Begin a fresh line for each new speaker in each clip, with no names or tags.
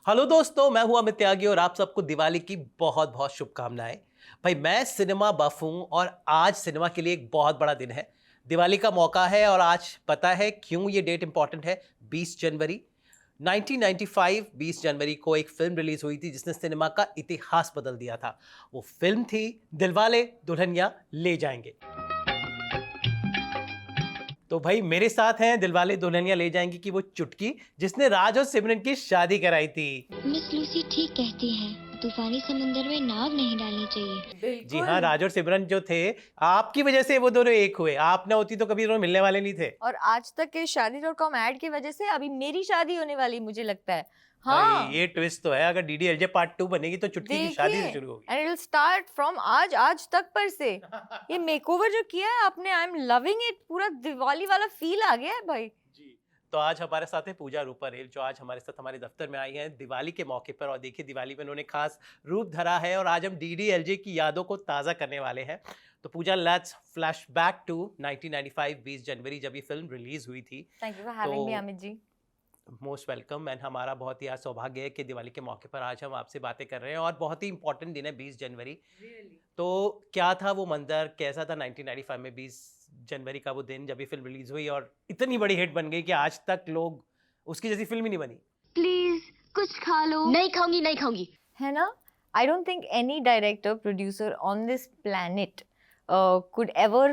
Hello दोस्तों, मैं हूं अमित त्यागी और आप सबको दिवाली की बहुत बहुत शुभकामनाएं। भाई मैं सिनेमा बफ हूं और आज सिनेमा के लिए एक बहुत बड़ा दिन है। दिवाली का मौका है और आज पता है क्यों ये डेट इंपॉर्टेंट है। 20 जनवरी 1995 20 जनवरी को एक फिल्म रिलीज हुई थी जिसने सिनेमा का इतिहास बदल दिया था। वो फिल्म थी दिलवाले दुल्हनिया ले जाएंगे। तो भाई मेरे साथ हैं दिलवाले दुल्हनिया ले जाएंगे की वो चुटकी जिसने राज और सिमरन की शादी कराई थी।
मिस लूसी ठीक कहती है, तूफानी समंदर में नाव नहीं डालनी चाहिए।
जी हाँ, राज और सिमरन जो थे, आपकी वजह से वो दोनों एक हुए। आप ना होती तो कभी दोनों मिलने वाले नहीं थे।
और आज तक के शादी.com ऐड की वजह से अभी मेरी शादी होने वाली मुझे लगता है।
भाई
हाँ,
ये ट्विस्ट तो है, अगर डीडीएलजे पार्ट 2 बनेगी तो चुटकी की शादी से
देखिए
शुरू होगी।
And it will start from आज तक पर से। ये मेकओवर जो किया है आपने, आई एम लविंग इट। पूरा दिवाली वाला फील आ गया है भाई।
जी। तो आज हमारे साथ है पूजा रूपारेल जो आज हमारे साथ हमारे दफ्तर में आई हैं दिवाली के मौके पर। और देखिए दिवाली में उन्होंने खास रूप धरा है और आज हम डीडीएलजे की यादों को ताज़ा करने वाले हैं। तो Puja, let's flash back to 1995 20 January जब ये फिल्म रिलीज हुई थी।
Thank you for having me Amit ji.
Most welcome. And हमारा बहुत ही आज सौभाग्य है कि दिवाली के मौके पर आज हम आपसे बातें कर रहे हैं और बहुत ही इंपॉर्टेंट दिन है 20 जनवरी। तो क्या था वो मंजर, कैसा था 1995 में 20 जनवरी का वो दिन जब ये फिल्म रिलीज हुई और इतनी बड़ी हिट बन गई कि आज तक लोग उसकी जैसी फिल्म ही नहीं बनी।
प्लीज कुछ खा लो। नहीं खाऊंगी, नहीं खाऊंगी।
है ना? I don't think any director producer on this planet could ever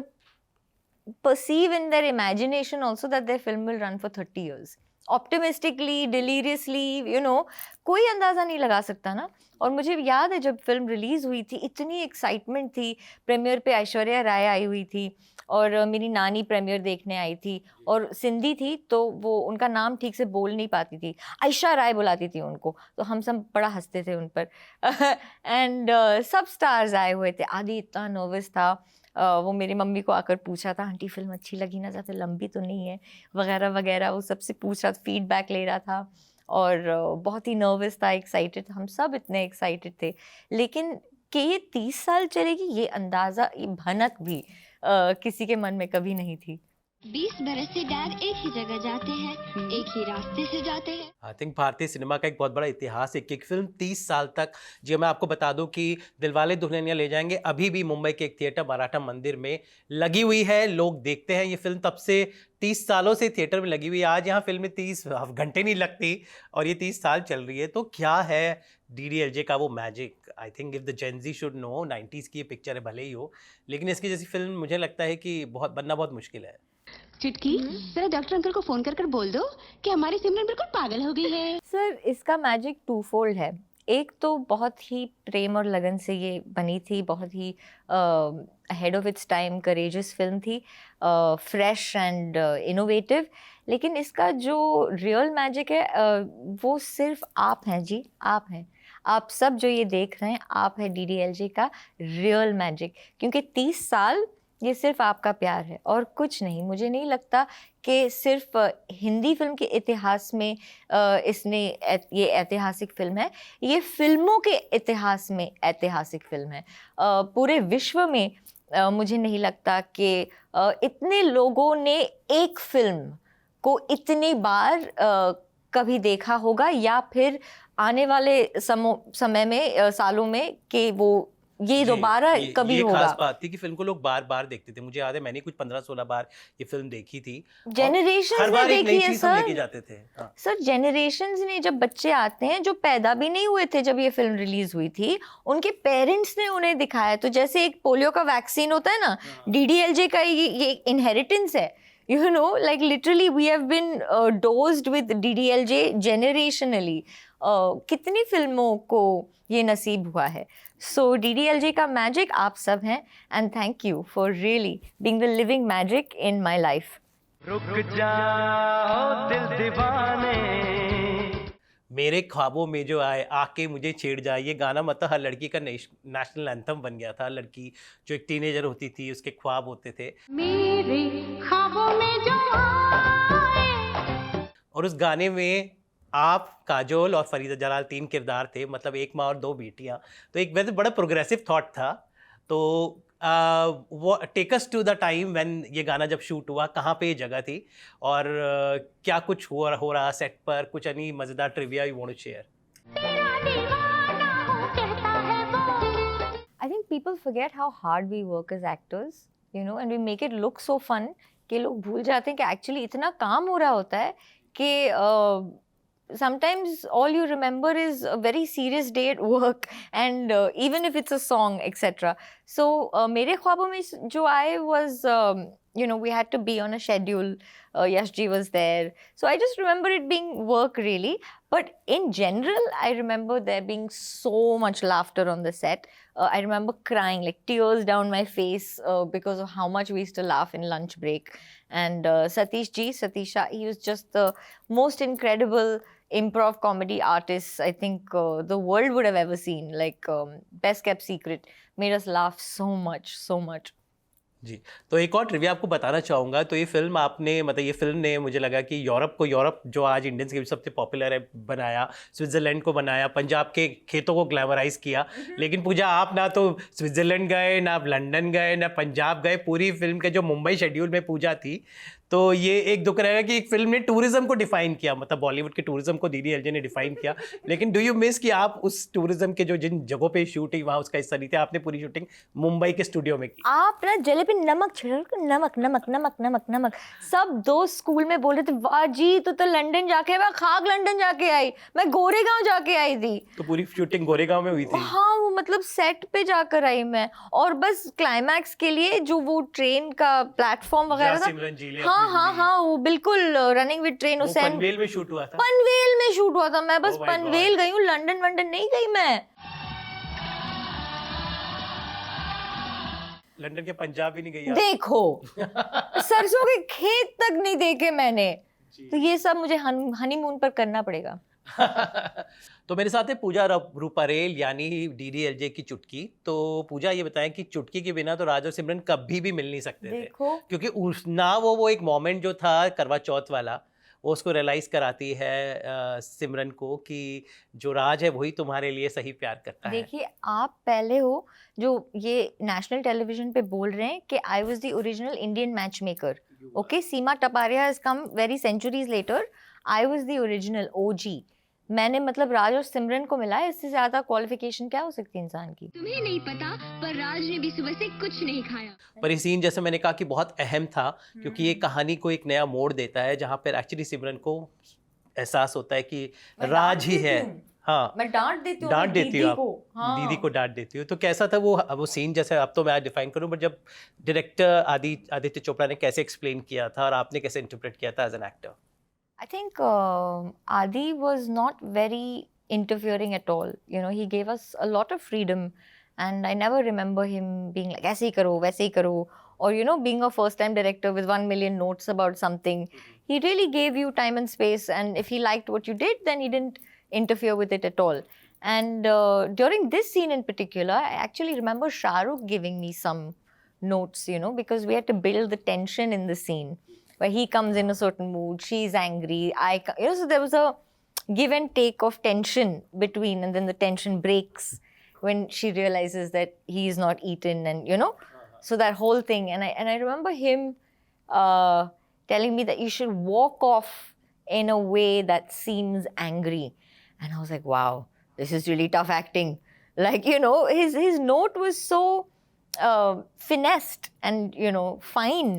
perceive in their imagination also that their film will run for 30 years. Optimistically, deliriously, you know, कोई अंदाज़ा नहीं लगा सकता ना। और मुझे याद है जब फिल्म रिलीज़ हुई थी, इतनी एक्साइटमेंट थी। प्रीमियर पे ऐश्वर्या राय आई हुई थी और मेरी नानी प्रीमियर देखने आई थी और सिंधी थी तो वो उनका नाम ठीक से बोल नहीं पाती थी, आयशा राय बुलाती थी उनको, तो हम सब बड़ा हंसते थे उन पर। एंड सब स्टार्स आए हुए थे। आदि इतना नर्वस था। वो मेरी मम्मी को आकर पूछा था, आंटी फिल्म अच्छी लगी ना, ज़्यादा लंबी तो नहीं है वगैरह वगैरह। वो सबसे पूछ रहा था, फीडबैक ले रहा था और बहुत ही नर्वस था, एक्साइटेड था। हम सब इतने एक्साइटेड थे। लेकिन कि ये 30 साल चलेगी, ये अंदाज़ा, ये भनक भी किसी के मन में कभी नहीं थी।
20 बरस से डैड एक ही जगह जाते हैं, एक ही रास्ते से जाते हैं।
आई थिंक भारतीय सिनेमा का एक बहुत बड़ा इतिहास है। एक फिल्म 30 साल तक, जी मैं आपको बता दूं कि दिलवाले दुल्हनिया ले जाएंगे अभी भी मुंबई के एक थिएटर मराठा मंदिर में लगी हुई है। लोग देखते हैं ये फिल्म, तब से 30 सालों से थिएटर में लगी हुई है। आज यहाँ फिल्म में 30 घंटे नहीं लगती और ये 30 साल चल रही है। तो क्या है डीडीएलजे का वो magic? I think if the Gen Z should know. 90s की ये पिक्चर है भले ही हो, लेकिन इसकी जैसी फिल्म मुझे लगता है कि बनना बहुत मुश्किल है।
चुटकी, जरा डॉक्टर अंकल को फोन कर कर बोल दो कि हमारी सिमरन बिल्कुल पागल हो गई है।
सर, इसका मैजिक टू फोल्ड है। एक तो बहुत ही प्रेम और लगन से ये बनी थी, बहुत ही ahead of its time courageous film थी, फ्रेश एंड इनोवेटिव। लेकिन इसका जो रियल मैजिक है वो सिर्फ आप हैं जी, आप हैं। आप सब जो ये देख रहे हैं, आप है डीडीएलजे का रियल मैजिक। क्योंकि 30 साल ये सिर्फ आपका प्यार है और कुछ नहीं। मुझे नहीं लगता कि सिर्फ हिंदी फिल्म के इतिहास में ये ऐतिहासिक फिल्म है, ये फिल्मों के इतिहास में ऐतिहासिक फिल्म है। पूरे विश्व में मुझे नहीं लगता कि इतने लोगों ने एक फिल्म को इतनी बार कभी देखा होगा या फिर आने वाले समय में सालों में कि वो ये दोबारा कभी
ये
होगा।
खास बात थी कि फिल्म को लोग बार बार देखते थे। मुझे याद है मैंने कुछ 15-16 बार ये फिल्म देखी थी।
जेनरेशंस
हर
ने
बार एक
देखी
नई
है
चीज हम लेके
सर।
जाते थे। हाँ।
सर, जेनरेशंस ने, जब बच्चे आते हैं जो पैदा भी नहीं हुए थे जब ये फिल्म रिलीज हुई थी, उनके पेरेंट्स ने उन्हें दिखाया। तो जैसे एक पोलियो का वैक्सीन होता है ना, डीडीएलजे का ये इनहेरिटेंस है। You know, like literally we have been dosed with DDLJ generationally. कितनी फिल्मों को ये नसीब हुआ है। सो DDLJ का मैजिक आप सब हैं and thank you for really being the living magic in my life.
रुक जाओ दिल दीवाने।
मेरे ख्वाबों में जो आए आके मुझे छेड़ जाए, ये गाना मतलब हर लड़की का नेशनल एंथम बन गया था। लड़की जो एक टीनेजर होती थी, उसके ख्वाब होते थे।
मेरे ख्वाबों में जो आए।
और उस गाने में आप, काजोल और फरीदा जलाल 3 किरदार थे, मतलब एक माँ और 2 बेटियाँ। तो एक वैसे बड़ा प्रोग्रेसिव थॉट था। तो वो take us to the time when ये गाना जब शूट हुआ, कहाँ पे ये जगह थी और क्या कुछ हो रहा सेट पर, कुछ any मज़ेदार trivia you want to share?
people forget how hard we work as actors, you know, and we make it look so fun कि लोग भूल जाते हैं कि actually इतना काम हो रहा होता है कि sometimes all you remember is a very serious day at work, and even if it's a song, etc. So मेरे ख्वाबों में जो आए was you know, we had to be on a schedule. Yash Ji was there, so I just remember it being work really. But in general, I remember there being so much laughter on the set. I remember crying, like tears down my face because of how much we used to laugh in lunch break. And Satish Shah, he was just the most incredible improv comedy artist I think the world would have ever seen. Like best kept secret, made us laugh so much.
जी, तो एक और trivia आपको बताना चाहूँगा। तो ये film आपने मतलब ये फिल्म ने मुझे लगा कि यूरोप जो आज इंडियंस के सबसे पॉपुलर है बनाया, स्विट्ज़रलैंड को बनाया, पंजाब के खेतों को ग्लैमराइज किया। लेकिन पूजा आप ना तो स्विट्ज़रलैंड गए, ना आप लंदन गए, ना पंजाब गए। पूरी फिल्म के जो मुंबई शेड्यूल में पूजा थी, तो ये एक दुख रहेगा कि एक फिल्म ने टूरिज्म को डिफाइन किया, मतलब बॉलीवुड के टूरिज्म को DDLJ ने डिफाइन किया। लेकिन डू यू मिस कि आप उस टूरिज्म के जो जिन जगहों पे शूट हुई वहाँ उसका हिस्सा नहीं थे, आपने पूरी शूटिंग मुंबई के स्टूडियो में की।
आप ना जले पे नमक छिड़क, नमक सब दोस्त स्कूल में बोल रहे थे, वाह जी तो लंदन जाके आई, मैं खाक लंदन जाके आई, मैं गोरेगांव जाके आई थी। तो
पूरी शूटिंग गोरेगांव में हुई थी?
हाँ, वो मतलब सेट पे जाकर आई मैं, और बस क्लाइमैक्स के लिए जो वो ट्रेन का प्लेटफॉर्म वगैरह था, हाँ, वो बिल्कुल running with train Hussain
Panvel में शूट हुआ था।
पनवेल में शूट हुआ था। मैं बस पनवेल गई हूँ, लंदन नहीं गई मैं।
लंदन के पंजाब भी नहीं गई?
देखो सरसों के खेत तक नहीं देखे मैंने, तो ये सब मुझे हनीमून पर करना पड़ेगा।
तो मेरे साथ है पूजा रूपारेल यानी DDLJ की चुटकी। तो पूजा ये बताएं कि चुटकी के बिना तो राज और सिमरन कभी भी मिल नहीं सकते थे, क्योंकि ना वो एक मोमेंट जो था करवा चौथ वाला, वो उसको रियलाइज कराती है सिमरन को कि जो राज है वही तुम्हारे लिए सही प्यार करता है।
देखिए, आप पहले हो जो ये नेशनल टेलीविजन पे बोल रहे हैं कि I was the original Indian matchmaker. Okay, Seema Taparia has come very centuries later, I was the original OG। मैंने मतलब राज और सिमरन को मिला है, इससे ज्यादा क्वालिफिकेशन क्या हो सकती है इंसान की?
तुम्हें नहीं पता, पर राज ने भी सुबह से कुछ नहीं खाया।
पर ये सीन जैसे मैंने कहा कि बहुत अहम था, क्योंकि ये कहानी को एक नया मोड़ देता है, जहाँ पर एक्चुअली सिमरन को एहसास होता है कि राज ही है। हाँ,
मैं डांट देती हूँ
हाँ। दीदी को डांट देती हूँ। तो कैसा था वो सीन? जैसे अब तो मैं आज डिफाइन करूँ, बट जब डायरेक्टर आदित्य चोपड़ा ने कैसे एक्सप्लेन किया था और आपने कैसे इंटरप्रेट किया था as an actor?
I think Adi was not very interfering at all. You know, he gave us a lot of freedom, and I never remember him being like, "ऐसे ही करो, वैसे ही करो," or you know, being a first-time director with 1 million notes about something. He really gave you time and space, and if he liked what you did, then he didn't interfere with it at all. And during this scene in particular, I actually remember Shah Rukh giving me some notes, you know, because we had to build the tension in the scene, where he comes in a certain mood, she's angry, you know, so there was a give and take of tension between, and then the tension breaks when she realizes that he is not eaten, and you know, so that whole thing. And I remember him telling me that you should walk off in a way that seems angry, and I was like, wow, this is really tough acting. Like, you know, his note was so finessed and, you know, fine,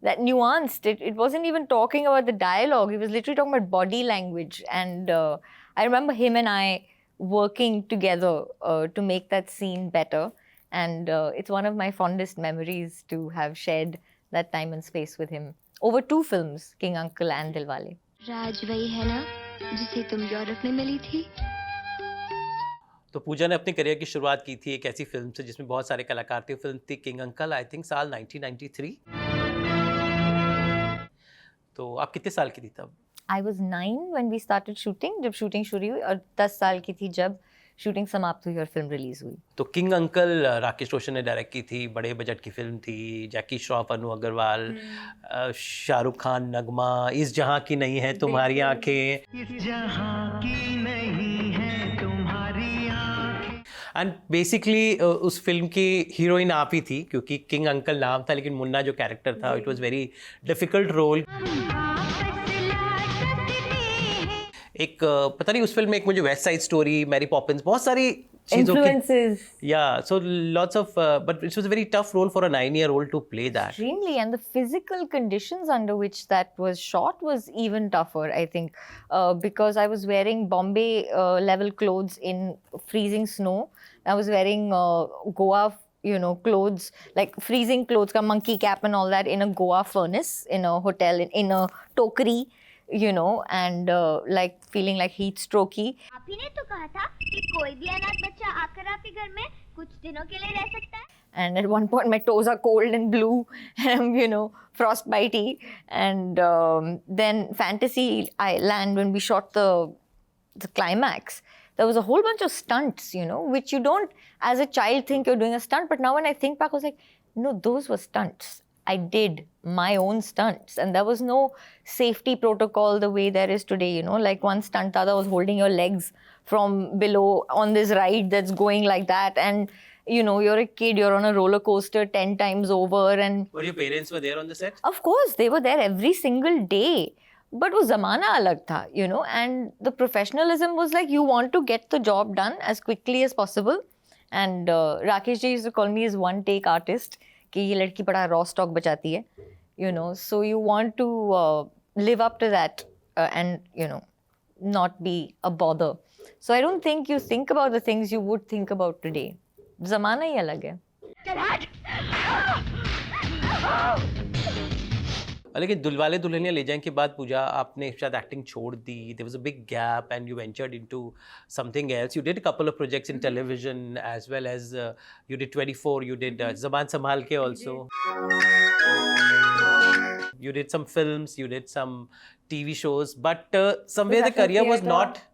that nuanced. It wasn't even talking about the dialogue. He was literally talking about body language. And I remember him and I working together to make that scene better. And it's one of my fondest memories to have shared that time and space with him. Over 2 films, King Uncle and Dilwale.
राज वही है ना जिसे तुम Europe में मिली थी?
तो पूजा ने अपने करियर की शुरुआत की थी एक ऐसी फिल्म से जिसमें बहुत सारे कलाकार थे। फिल्म थी किंग अंकल, आई थिंक साल 1993। तो आप कितने साल की थी तब?
I was 9 when we started shooting, जब शूटिंग शुरू हुई, और 10 साल की थी जब शूटिंग समाप्त हुई और फिल्म रिलीज हुई।
तो किंग अंकल राकेश रोशन ने डायरेक्ट की थी, बड़े बजट की फिल्म थी, जैकी श्रॉफ, अनु अग्रवाल, शाहरुख खान, नगमा, इस जहां की नहीं है तुम्हारी आंखें,
इस जहां की नहीं है तुम्हारी आंखें।
एंड बेसिकली उस फिल्म की हीरोइन आप ही थी, क्योंकि किंग अंकल नाम था लेकिन मुन्ना जो कैरेक्टर था, it was very difficult role. एक पता नहीं उस फिल्म में एक मुझे west side story, Mary Poppins, बहुत सारी चीज़ों की
influences.
yeah, so lots of but it was a very tough role for a 9-year-old to play that.
Extremely, and the physical conditions under which that was shot was even tougher, I think, because I was wearing Bombay level clothes in freezing snow. I was wearing Goa, clothes, like freezing clothes, ka monkey cap and all that in a Goa furnace, in a hotel, in a tokri, and like feeling like heat strokey.
आप ही ने तो कहा था कि कोई भी अनाथ बच्चा आकर आपके घर में कुछ दिनों के लिए रह सकता है.
And at one point, my toes are cold and blue, and I'm, frostbitey. And then Fantasy Island, when we shot the climax, there was a whole bunch of stunts, which you don't, as a child, think you're doing a stunt. But now when I think back, I was like, no, those were stunts. I did my own stunts, and there was no safety protocol the way there is today, like one stunt Dada was holding your legs from below on this ride that's going like that, and you're a kid, you're on a roller coaster 10 times over. And
Were your parents were there on the set?
of course, they were there every single day. But वो ज़माना अलग था, and the professionalism was like, you want to get the job done as quickly as possible. And Rakesh ji used to call me as one take artist, कि ये लड़की बड़ा raw stock बचाती है, so you want to live up to that and, not be a bother. So I don't think you think about the things you would think about today. ज़माना ही अलग है.
लेकिन दिलवाले दुल्हनिया ले जाएं के बाद पूजा आपने शायद एक्टिंग छोड़ दी. There was a big gap and you ventured into something else. You did a couple of projects in television as well as you did 24. You did Zaban Sambhal Ke also. You did some films. You did some TV shows. But somewhere the career was not.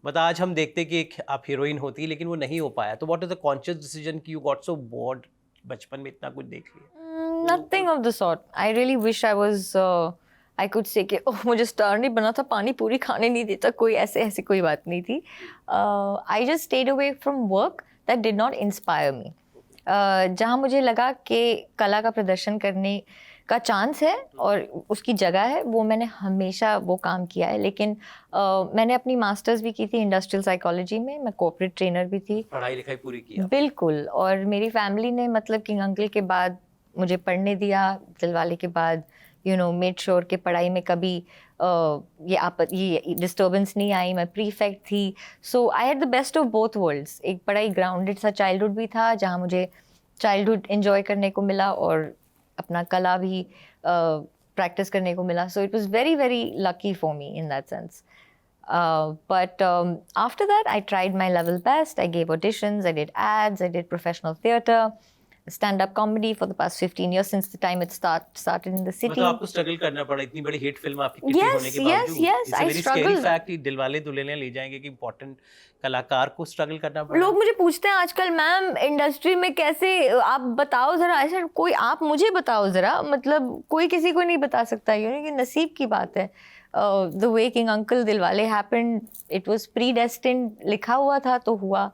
मतलब आज हम देखते कि एक आप heroine होती लेकिन वो नहीं हो पाया. तो what is the conscious decision कि you got so bored बचपन में इतना कुछ देख लिया?
Nothing of the sort. I really wish I was. I could say कि मुझे स्टार नहीं बना था, पानी पूरी खाने नहीं देता कोई, ऐसे कोई बात नहीं थी. I just stayed away from work that did not inspire me. जहाँ मुझे लगा कि कला का प्रदर्शन करने का चांस है और उसकी जगह है, वो मैंने हमेशा वो काम किया है. लेकिन मैंने अपनी मास्टर्स भी की थी इंडस्ट्रियल साइकोलॉजी में, मैं कॉर्पोरेट ट्रेनर भी थी.
पढ़ाई लिखाई पूरी की.
बिल्कुल. और मेरी फैमिली ने मतलब किंग अंकल के बाद मुझे पढ़ने दिया, दिलवाले के बाद मेड श्योर कि पढ़ाई में कभी ये डिस्टर्बेंस नहीं आई. मैं प्रीफेक्ट थी, so I had the best of both worlds. एक बड़ा ही ग्राउंडेड सा चाइल्डहुड भी था जहाँ मुझे चाइल्डहुड एंजॉय करने को मिला और अपना कला भी प्रैक्टिस करने को मिला. So it was very very lucky for me in that sense. But after that, I tried my level best. I gave auditions, I did ads, I did professional theatre, stand-up comedy for the past 15 years since the time it started in the city.
मतलब आपको struggle करना पड़ा इतनी बड़ी hit film आपकी कितनी होने के बावजूद.
Yes, I struggled.
फैक्ट कि दिलवाले दुल्हनिया ले जाएंगे कि इम्पोर्टेंट कलाकार को स्ट्रगल करना पड़ा.
लोग मुझे पूछते हैं आजकल, मैम इंडस्ट्री में कैसे, आप बताओ जरा. ऐसा कोई, आप मुझे बताओ जरा, मतलब कोई किसी को नहीं बता सकता. कि नसीब की बात है. The way King Uncle Dilwale happened, it was predestined. लिखा हुआ था तो हुआ.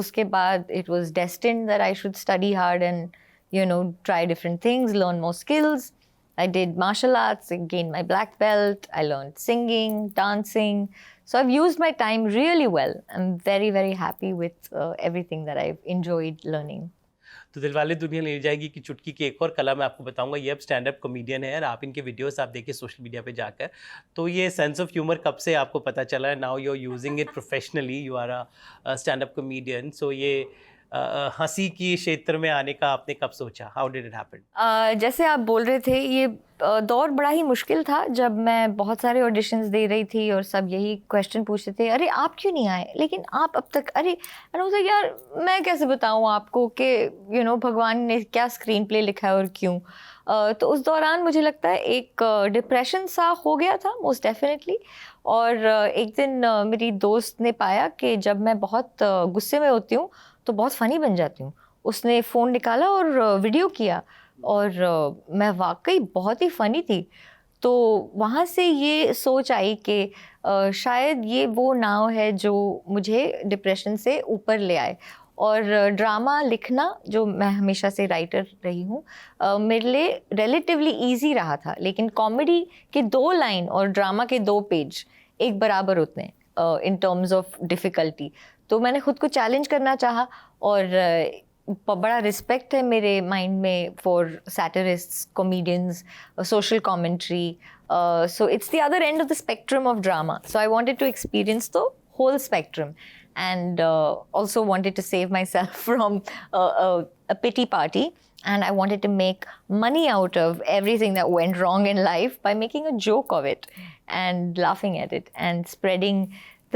उसके बाद it was destined that I should study hard and try different things, learn more skills. I did martial arts, I gained my black belt, I learned singing, dancing. So I've used my time really well. I'm very, very happy with everything that I've enjoyed learning.
तो दिलवाले दुनिया ले जाएगी कि चुटकी की एक और कला मैं आपको बताऊंगा. ये अब स्टैंड अप कॉमेडियन है और आप इनके वीडियोस आप देखिए सोशल मीडिया पे जाकर. तो ये सेंस ऑफ ह्यूमर कब से आपको पता चला है? Now you are using it professionally, you are a stand up comedian. So ये हंसी की क्षेत्र में आने का आपने कब सोचा? How did it happen?
जैसे आप बोल रहे थे, ये दौर बड़ा ही मुश्किल था जब मैं बहुत सारे ऑडिशंस दे रही थी और सब यही क्वेश्चन पूछते थे, अरे आप क्यों नहीं आए, लेकिन आप अब तक, अरे यार मैं कैसे बताऊँ आपको कि भगवान ने क्या स्क्रीन प्ले लिखा है और क्यों. तो उस दौरान मुझे लगता है एक डिप्रेशन सा हो गया था मोस्ट डेफिनेटली. और एक दिन मेरी दोस्त ने पाया कि जब मैं बहुत गुस्से में होती हूँ तो बहुत फ़नी बन जाती हूँ. उसने फ़ोन निकाला और वीडियो किया और मैं वाकई बहुत ही फ़नी थी. तो वहाँ से ये सोच आई कि शायद ये वो नाव है जो मुझे डिप्रेशन से ऊपर ले आए. और ड्रामा लिखना, जो मैं हमेशा से राइटर रही हूँ, मेरे लिए रिलेटिवली ईजी रहा था. लेकिन कॉमेडी के 2 लाइन और ड्रामा के 2 पेज एक बराबर होते हैं इन टर्म्स ऑफ डिफ़िकल्टी. तो मैंने खुद को चैलेंज करना चाहा और बड़ा रिस्पेक्ट है मेरे माइंड में for satirists, comedians, social commentary. So it's the other end of the spectrum of drama. So I wanted to experience the whole spectrum, and also wanted to save myself from a pity party. And I wanted to make money out of everything that went wrong in life by making a joke of it and laughing at it and spreading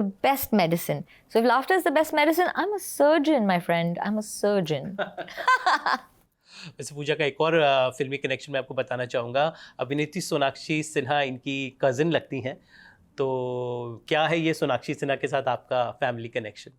the best medicine. So if laughter is the best medicine, I'm a surgeon, my friend. I'm a surgeon.
वैसे पूजा का एक और फिल्मी connection मैं आपको बताना चाहूँगा. अभिनेत्री सोनाक्षी सिन्हा इनकी कज़न लगती हैं, तो क्या है ये सोनाक्षी सिन्हा के साथ आपका फैमिली कनेक्शन?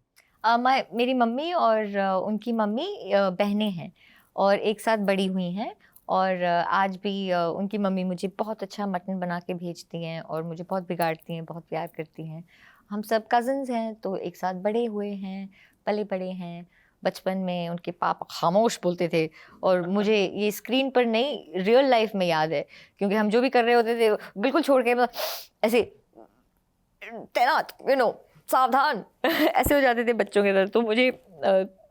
मेरी मम्मी और उनकी मम्मी बहनें हैं और एक साथ बड़ी हुई हैं, और आज भी उनकी मम्मी मुझे बहुत अच्छा मटन बना के भेजती हैं और मुझे बहुत बिगाड़ती हैं, बहुत प्यार करती हैं. हम सब कज़न्स हैं, तो एक साथ बड़े हुए हैं, पले बड़े हैं. बचपन में उनके पापा खामोश बोलते थे, और मुझे ये स्क्रीन पर नहीं, रियल लाइफ में याद है, क्योंकि हम जो भी कर रहे होते थे बिल्कुल छोड़ के मतलब ऐसे तैनात, सावधान ऐसे हो जाते थे बच्चों के तरह. तो मुझे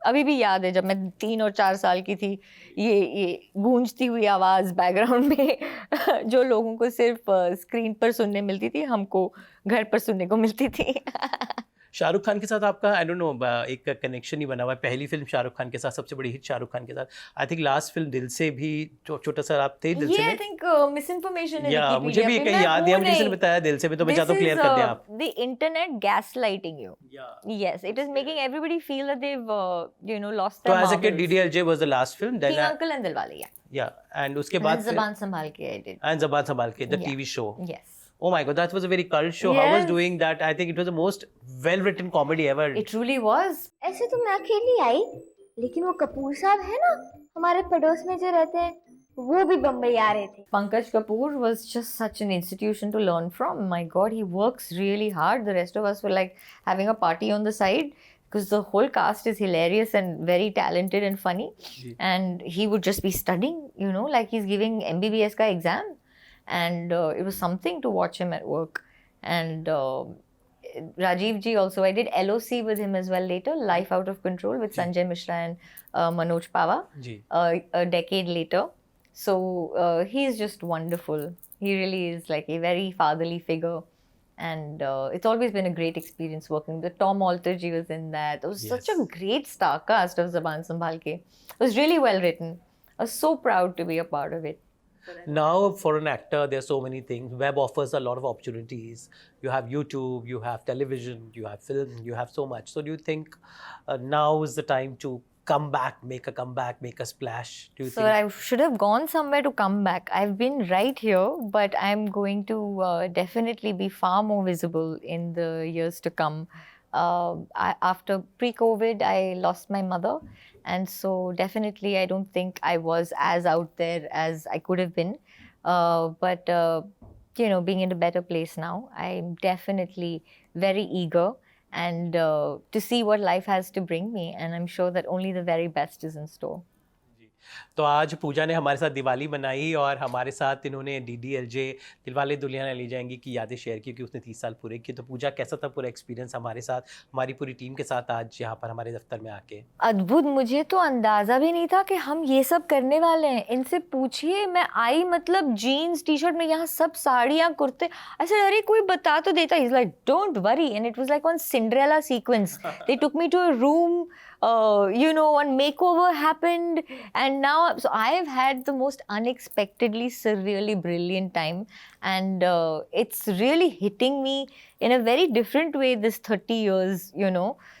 अभी भी याद है जब मैं 3 और 4 साल की थी, ये गूंजती हुई आवाज़ बैकग्राउंड में जो लोगों को सिर्फ स्क्रीन पर सुनने मिलती थी, हमको घर पर सुनने को मिलती थी.
शाहरुख खान के साथ आपका आई डोंट नो एक कनेक्शन ही बना हुआ है. पहली फिल्म शाहरुख खान के साथ, सबसे बड़ी हिट शाहरुख खान के साथ. आई थिंक लास्ट फिल्म दिल से भी छोटा सा आप थे. दिल से
आई थिंक मिस इन्फॉर्मेशन है.
या मुझे भी कहीं याद है, मुझे किसी ने बताया दिल से भी, तो मैं चाहता हूं क्लियर कर दें आप.
The internet gaslighting you. Yes, it is making everybody feel that they've lost
तो
their
as a kid
marbles.
DDLJ was the last film, then
King Uncle and Dilwale, yeah.
yeah, and उसके
And
बाद
Zuban Sambhal ke I did.
and Zaban Sambhal के the
Yeah.
TV show.
Yes.
Oh my God, that was a very cult show. How was
Yes.
doing that? I think it was the most well-written comedy ever.
It truly was.
ऐसे तो मैं अकेली आई, लेकिन वो कपूर साहब है ना, हमारे पड़ोस में जो रहते हैं, वो भी बम्बई आ रहे थे.
Pankaj Kapoor was just such an institution to learn from. My God, he works really hard. The rest of us were like having a party on the side because the whole cast is hilarious and very talented and funny. And he would just be studying, like he's giving MBBS ka exam. And it was something to watch him at work. And Rajiv ji also, I did LOC with him as well later, Life Out of Control with Sanjay Mishra and Manoj Pava,
ji.
a decade later. So he's just wonderful. He really is like a very fatherly figure. And it's always been a great experience working with Tom Alter ji was in that. It was such a great star cast of Zaban Sambhal ke. It was really well written. I was so proud to be a part of it.
Now, for an actor, there are so many things. Web offers a lot of opportunities. You have YouTube, you have television, you have film, you have so much. So, do you think now is the time to come back, make a comeback, make a splash? Do you
So
think?
I should have gone somewhere to come back. I've been right here, but I'm going to definitely be far more visible in the years to come. After pre-COVID, I lost my mother. And so definitely I don't think I was as out there as I could have been. But being in a better place now, I'm definitely very eager and to see what life has to bring me. And I'm sure that only the very best is in store.
तो आज पूजा ने हमारे साथ दिवाली मनाई और हमारे साथ इन्होंने DDLJ दिलवाले दुल्हनिया ले जाएंगी की यादें शेयर की, क्योंकि उसने 30 साल पूरे किए. तो पूजा, कैसा था पूरा एक्सपीरियंस हमारे साथ, हमारी पूरी टीम के साथ आज यहाँ पर हमारे दफ्तर में आके?
अद्भुत. मुझे तो अंदाजा भी नहीं था कि हम ये सब करने वाले हैं. इनसे पूछिए, मैं आई मतलब जीन्स टी शर्ट में, यहाँ सब साड़ियाँ कुर्ते. ऐसे अरे कोई बता तो देता. He's like, don't worry. And it was like one Cinderella sequence. They took me to a room, one makeover happened, and now so I've had the most unexpectedly surreally brilliant time, and it's really hitting me in a very different way this 30 years.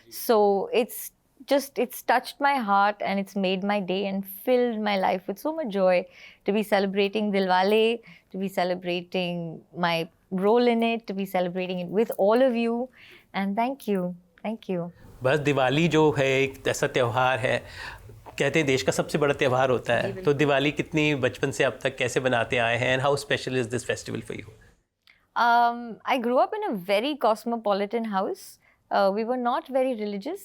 So it's touched my heart and it's made my day and filled my life with so much joy to be celebrating Dilwale, to be celebrating my role in it, to be celebrating it with all of you, and thank you.
बस दिवाली जो है एक ऐसा त्यौहार है, कहते हैं देश का सबसे बड़ा त्यौहार होता है. तो दिवाली कितनी बचपन से अब तक कैसे बनाते आए हैं, and how special is this festival for you?
I grew up in a very cosmopolitan house. We were not very religious.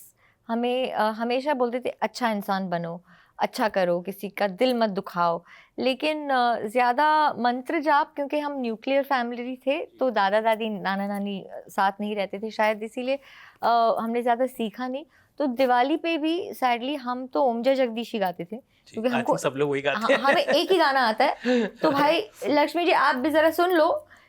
हमें हमेशा बोलते थे अच्छा इंसान बनो, अच्छा करो, किसी का दिल मत दुखाओ। लेकिन ज़्यादा मंत्र जाप, क्योंकि हम न्यूक्लियर फैमिली थे तो दादा दादी नाना नानी साथ नहीं रहते थे शायद, इसीलिए हमने ज़्यादा सीखा नहीं। तो दिवाली पे भी सैडली हम तो ओम जय जगदीश ही गाते थे, क्योंकि
I
हमको
think सब लोग वही गाते हैं।
हमें एक ही गाना आता है। तो भाई लक्ष्मी जी आप भी ज़रा सुन लो,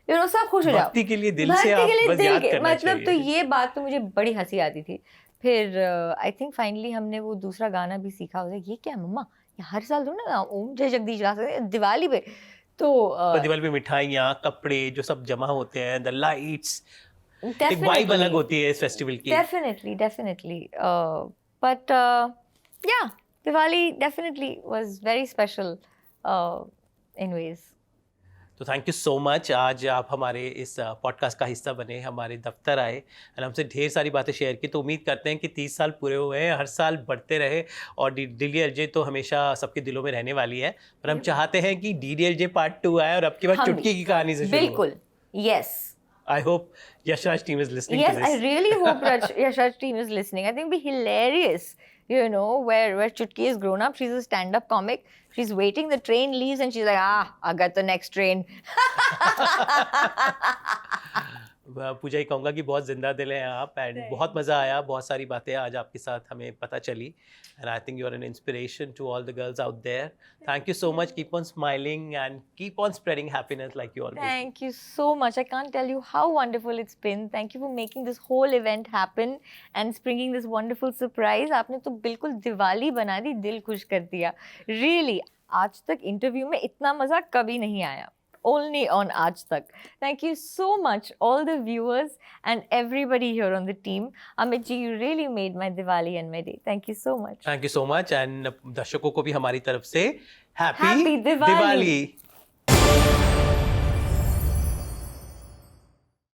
सब खुश हो जाओ।
भक्ति के लिए दिल से
भक्ति
आप
के लिए
बस
दिल
याद
के,
करना
मतलब तो
चाहिए।
ये बात तो मुझे बड़ी हंसी आती थी। फिर आई थिंक फाइनली हमने वो दूसरा गाना भी सीखा होता है, ये क्या मम्मा, ये हर साल तुम ना ओम जय जगदीश गा सकते हैं दिवाली पे। तो
पर दिवाली पे मिठाइयाँ, कपड़े जो सब जमा होते हैं, द लाइट्स, एक वाइब अलग होती है इस फेस्टिवल की।
Definitely but yeah Diwali definitely was very special in ways.
तो थैंक यू सो मच, आज आप हमारे इस पॉडकास्ट का हिस्सा बने, हमारे दफ्तर आए और हमसे ढेर सारी बातें शेयर की। तो उम्मीद करते हैं कि 30 साल पूरे हुए हैं, हर साल बढ़ते रहे और DDLJ तो हमेशा सबके दिलों में रहने वाली है। पर हम चाहते हैं कि DDLJ पार्ट 2 आए और अब की बार चुटकी की कहानी से शुरू हो।
बिल्कुल, yes.
I hope Yashraj team is listening
Yes,
to this.
I really hope Yashraj team is listening. I think it'd be hilarious, where Chutki is grown up. She's a stand-up comic. She's waiting, the train leaves and she's like, I got the next train.
पूजा ही कहूँगा कि बहुत जिंदा दिल हैं आप and बहुत मज़ा आया, बहुत सारी बातें आज आपके साथ हमें पता चली and I think you are an inspiration to all the girls out there. Thank you so much, keep on smiling and keep on spreading happiness like you always.
Thank you so much. I can't tell you how wonderful it's been. Thank you for making this whole event happen and bringing this wonderful surprise. आपने तो बिल्कुल दिवाली बना दी, दिल खुश कर दिया। Really, आज तक इंटरव्यू में इतना मज़ा कभी नहीं आया। Only on Aaj Tak. Thank you so much, all the viewers and everybody here on the team. Amit ji, you really made my Diwali and my day. Thank you so much.
Thank you so much and दर्शकों को भी हमारी तरफ से
Happy
happy
Diwali.
Diwali.